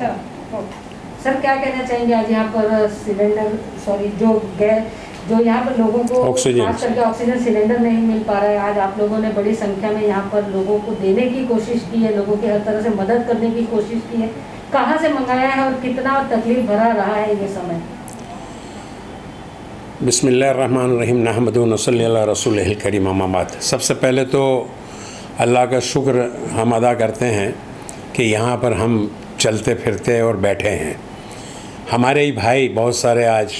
अच्छा, सर क्या कहना चाहेंगे आज यहाँ पर सिलेंडर जो यहाँ पर लोगों को खास करके ऑक्सीजन सिलेंडर नहीं मिल पा रहा है, आज आप लोगों ने बड़ी संख्या में यहाँ पर लोगों को देने की कोशिश की है, लोगों की हर तरह से मदद करने की कोशिश की है, कहाँ से मंगाया है और कितना तकलीफ भरा रहा है ये समय? बिस्मिल्लाहिर्रहमानिर्रहीम नहमदुहु व नसल्ली अला रसूलिहिल करीम अम्मा बाद। सबसे पहले तो अल्लाह का शुक्र हम अदा करते हैं कि यहाँ पर हम चलते फिरते और बैठे हैं। हमारे ही भाई बहुत सारे आज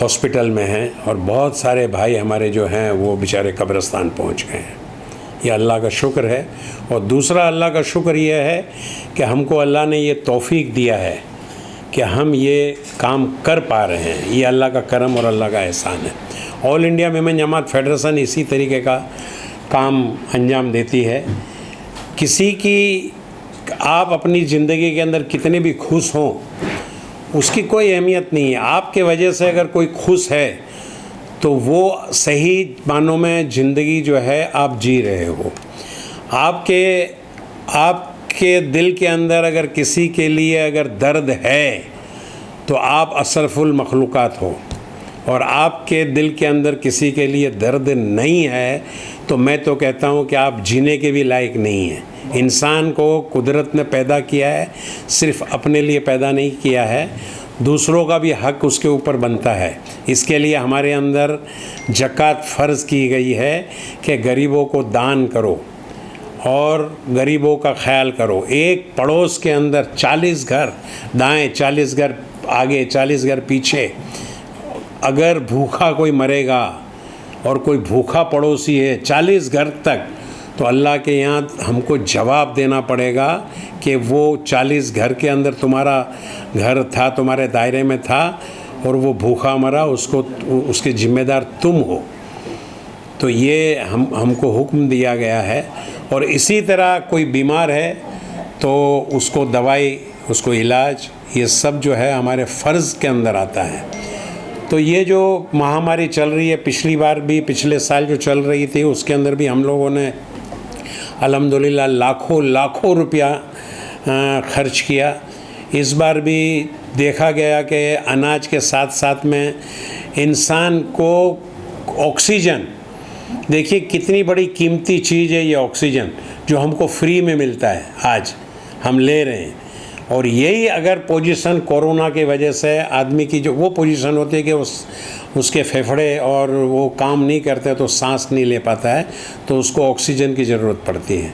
हॉस्पिटल में हैं और बहुत सारे भाई हमारे जो हैं वो बेचारे कब्रिस्तान पहुँच गए हैं। ये अल्लाह का शुक्र है। और दूसरा अल्लाह का शुक्र ये है कि हमको अल्लाह ने ये तौफीक दिया है कि हम ये काम कर पा रहे हैं। ये अल्लाह का करम और अल्लाह का एहसान है। ऑल इंडिया मेमन जमात फेडरेशन इसी तरीके का काम अंजाम देती है। किसी की आप अपनी ज़िंदगी के अंदर कितने भी खुश हों उसकी कोई अहमियत नहीं है। आपके वजह से अगर कोई खुश है तो वो सही मानों में ज़िंदगी जो है आप जी रहे हो। आपके दिल के अंदर अगर किसी के लिए अगर दर्द है तो आप अशरफुल मखलूक़ात हो, और आपके दिल के अंदर किसी के लिए दर्द नहीं है तो मैं तो कहता हूँ कि आप जीने के भी लायक नहीं हैं। इंसान को कुदरत ने पैदा किया है, सिर्फ़ अपने लिए पैदा नहीं किया है, दूसरों का भी हक़ उसके ऊपर बनता है। इसके लिए हमारे अंदर ज़कात फ़र्ज़ की गई है कि गरीबों को दान करो और गरीबों का ख्याल करो। एक पड़ोस के अंदर 40 घर दाएँ, 40 घर आगे, 40 घर पीछे अगर भूखा कोई मरेगा और कोई भूखा पड़ोसी है 40 घर तक, तो अल्लाह के यहाँ हमको जवाब देना पड़ेगा कि वो 40 घर के अंदर तुम्हारा घर था, तुम्हारे दायरे में था और वो भूखा मरा, उसके ज़िम्मेदार तुम हो। तो ये हमको हुक्म दिया गया है। और इसी तरह कोई बीमार है तो उसको दवाई, उसको इलाज, ये सब जो है हमारे फ़र्ज़ के अंदर आता है। तो ये जो महामारी चल रही है, पिछली बार भी, पिछले साल जो चल रही थी उसके अंदर भी हम लोगों ने अल्हम्दुलिल्लाह लाखों रुपया खर्च किया। इस बार भी देखा गया कि अनाज के साथ साथ में इंसान को ऑक्सीजन, देखिए कितनी बड़ी कीमती चीज़ है ये ऑक्सीजन जो हमको फ्री में मिलता है, आज हम ले रहे हैं। और यही अगर पोजीशन कोरोना की वजह से आदमी की जो वो पोजीशन होती है कि उसके फेफड़े और वो काम नहीं करते तो सांस नहीं ले पाता है, तो उसको ऑक्सीजन की ज़रूरत पड़ती है।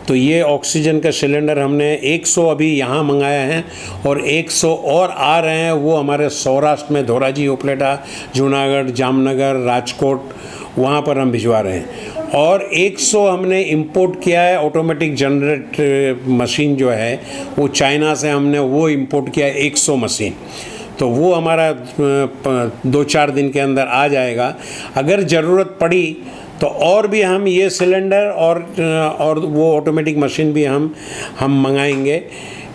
तो ये ऑक्सीजन का सिलेंडर हमने 100 अभी यहाँ मंगाया है और 100 और आ रहे हैं। वो हमारे सौराष्ट्र में धोराजी, उपलेटा, जूनागढ़, जामनगर, राजकोट, वहाँ पर हम भिजवा रहे हैं। और 100 हमने इंपोर्ट किया है ऑटोमेटिक जनरेट मशीन जो है वो चाइना से हमने वो इंपोर्ट किया है 100 मशीन। तो वो हमारा 2-4 दिन के अंदर आ जाएगा। अगर ज़रूरत पड़ी तो और भी हम ये सिलेंडर और वो ऑटोमेटिक मशीन भी हम मंगाएंगे।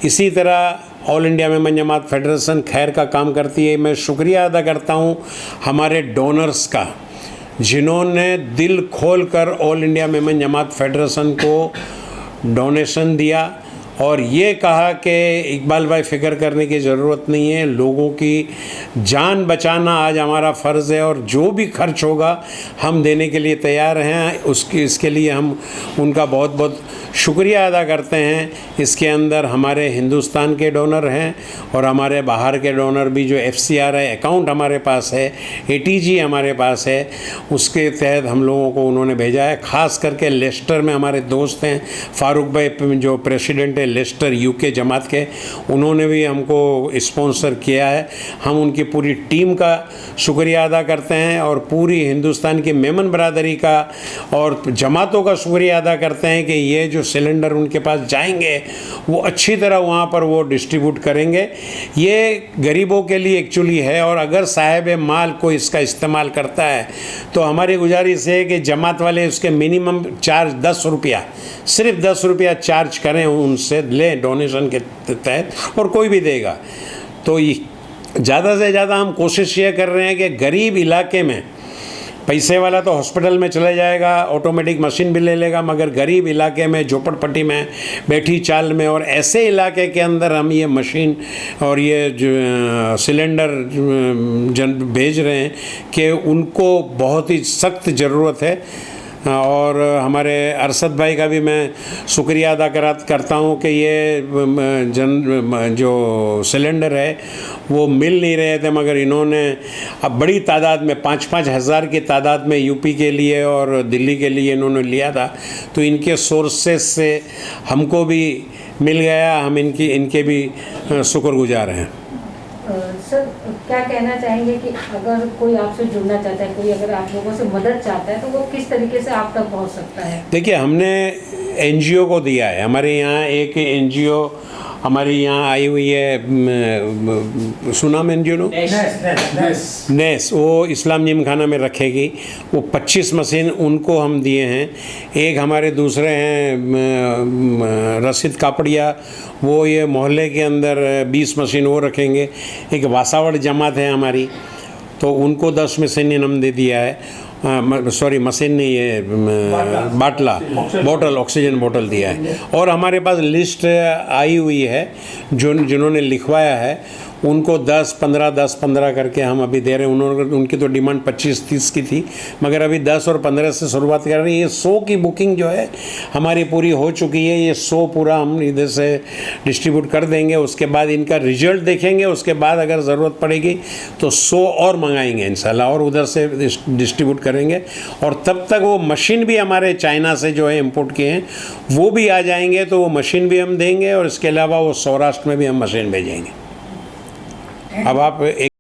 इसी तरह ऑल इंडिया मेमन जमात फेडरेशन खैर का काम करती है। मैं शुक्रिया अदा करता हूँ हमारे डोनर्स का, जिन्होंने दिल खोलकर ऑल इंडिया मेमन जमात फेडरेशन को डोनेशन दिया और ये कहा कि इकबाल भाई फ़िक्र करने की ज़रूरत नहीं है, लोगों की जान बचाना आज हमारा फ़र्ज़ है और जो भी खर्च होगा हम देने के लिए तैयार हैं। इसके लिए हम उनका बहुत बहुत शुक्रिया अदा करते हैं। इसके अंदर हमारे हिंदुस्तान के डोनर हैं और हमारे बाहर के डोनर भी, जो FCRI अकाउंट हमारे पास है, ATG हमारे पास है, उसके तहत हम लोगों को उन्होंने भेजा है। ख़ास करके लेस्टर में हमारे दोस्त हैं फ़ारूक भाई जो प्रेसिडेंट है लेस्टर UK जमात के, उन्होंने भी हमको स्पॉन्सर किया है। हम उनकी पूरी टीम का शुक्रिया अदा करते हैं और पूरी हिंदुस्तान की मेमन बरादरी का और जमातों का शुक्रिया अदा करते हैं कि ये जो सिलेंडर उनके पास जाएंगे वो अच्छी तरह वहाँ पर वो डिस्ट्रीब्यूट करेंगे। ये गरीबों के लिए एक्चुअली है और अगर साहिब माल को इसका इस्तेमाल करता है तो हमारी गुजारिश है कि जमात वाले उसके मिनिमम चार्ज 10 रुपया, सिर्फ 10 रुपया चार्ज करें, उनसे लें डोनेशन के तहत और कोई भी देगा। तो ज़्यादा से ज़्यादा हम कोशिश ये कर रहे हैं कि गरीब इलाके में पैसे वाला तो हॉस्पिटल में चले जाएगा, ऑटोमेटिक मशीन भी ले लेगा, मगर गरीब इलाके में, झोपड़पट्टी में, बैठी चाल में और ऐसे इलाके के अंदर हम ये मशीन और ये जो सिलेंडर भेज रहे हैं कि उनको बहुत ही सख्त ज़रूरत है। और हमारे अरशद भाई का भी मैं शुक्रिया अदा करता हूँ कि ये जो सिलेंडर है वो मिल नहीं रहे थे, मगर इन्होंने अब बड़ी तादाद में 5-5 हज़ार की तादाद में यूपी के लिए और दिल्ली के लिए इन्होंने लिया था। तो इनके सोर्सेस से हमको भी मिल गया, हम इनके भी शुक्रगुजार हैं। सर क्या कहना चाहेंगे कि अगर कोई आपसे जुड़ना चाहता है, कोई अगर आप लोगों से मदद चाहता है, तो वो किस तरीके से आप तक पहुंच सकता है? देखिए, हमने एनजीओ को दिया है। हमारे यहाँ एक एनजीओ हमारी यहाँ आई हुई है, सुनाम एनजीओ नो नेस, वो इस्लाम जिमखाना में रखेगी। वो 25 मशीन उनको हम दिए हैं। एक हमारे दूसरे हैं रशीद कापड़िया, वो ये मोहल्ले के अंदर 20 मशीन वो रखेंगे। एक वासावड़ जमात है हमारी, तो उनको 10 मशीन हम दे दिया है। सॉरी, मशीन नहीं, ये बोतल, ऑक्सीजन बोतल दिया है। और हमारे पास लिस्ट आई हुई है जिन्होंने लिखवाया है, उनको 10-15 करके हम अभी दे रहे हैं। उनकी तो डिमांड 25-30 की थी, मगर अभी 10 और 15 से शुरुआत कर रही है। ये 100 की बुकिंग जो है हमारी पूरी हो चुकी है। ये 100 पूरा हम इधर से डिस्ट्रीब्यूट कर देंगे। उसके बाद इनका रिजल्ट देखेंगे, उसके बाद अगर ज़रूरत पड़ेगी तो 100 और मंगाएंगे इंशाल्लाह, और उधर से डिस्ट्रीब्यूट करेंगे। और तब तक वो मशीन भी हमारे चाइना से जो है इम्पोर्ट किए हैं वो भी आ जाएंगे, तो वो मशीन भी हम देंगे। और इसके अलावा वो सौराष्ट्र में भी हम मशीन भेजेंगे। अब आप